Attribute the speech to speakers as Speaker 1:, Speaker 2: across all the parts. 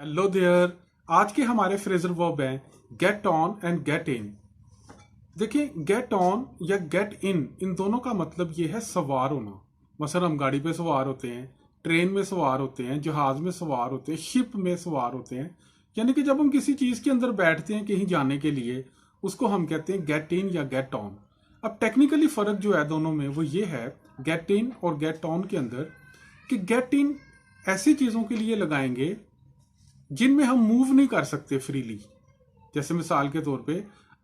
Speaker 1: Hello there. आज के हमारे फ्रेजल वर्ब हैं get on and get in. देखिए, गेट ऑन या गेट इन दोनों का मतलब ये है सवार होना। मसलन हम गाड़ी पे सवार होते हैं, ट्रेन में सवार होते हैं, जहाज में सवार होते हैं, शिप में सवार होते हैं। यानी कि जब हम किसी चीज के अंदर बैठते हैं कहीं जाने के लिए, उसको हम कहते हैं गेट इन या गेट ऑन। अब टेक्निकली फर्क जो है दोनों में वो ये है, गेट इन और गेट ऑन के अंदर, कि गेट इन ऐसी चीजों के लिए लगाएंगे जिनमें हम मूव नहीं कर सकते फ्रीली। जैसे मिसाल के तौर पे,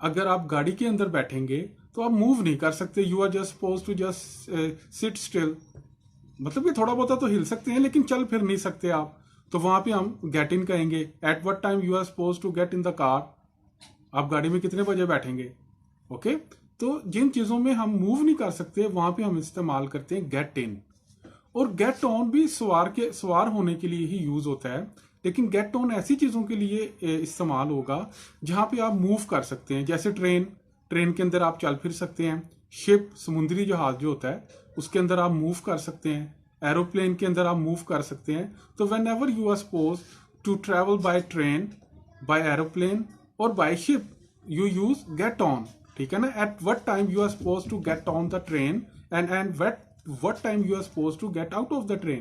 Speaker 1: अगर आप गाड़ी के अंदर बैठेंगे तो आप मूव नहीं कर सकते। You are just suppose to just sit still. मतलब ये थोड़ा बहुत तो हिल सकते हैं लेकिन चल फिर नहीं सकते आप। तो वहां पे हम गेट इन कहेंगे। At what time you are suppose to get in the car. आप गाड़ी में कितने बजे बैठेंगे? ओके। तो जिन चीजों में हम मूव नहीं कर सकते वहां पे हम इस्तेमाल करते हैं गेट इन। और गेट ऑन भी सवार होने के लिए ही यूज होता है, लेकिन गेट ऑन ऐसी चीजों के लिए इस्तेमाल होगा जहां पे आप मूव कर सकते हैं। जैसे ट्रेन के अंदर आप चल फिर सकते हैं। शिप, समुद्री जहाज जो होता है, उसके अंदर आप मूव कर सकते हैं। एरोप्लेन के अंदर आप मूव कर सकते हैं। तो whenever you are suppose to travel by train, by aeroplane और by ship, you use get on. ठीक है ना? At what time you are suppose to get on the train and what time you are supposed to get out of the train।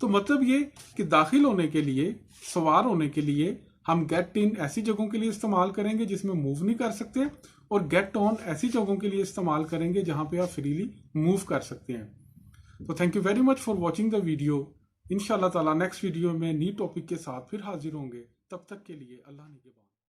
Speaker 1: तो मतलब ये कि दाखिल होने के लिए, सवार होने के लिए हम गेट इन ऐसी जगहों के लिए इस्तेमाल करेंगे जिसमें मूव नहीं कर सकते, और गेट ऑन ऐसी जगहों के लिए इस्तेमाल करेंगे जहां पे आप फ्रीली मूव कर सकते हैं। तो thank you very much for watching the video. इंशाल्लाह ताला नेक्स्ट वीडियो में न्यू टॉपिक के साथ फिर हाजिर होंगे। तब तक के लिए अल्लाह ने के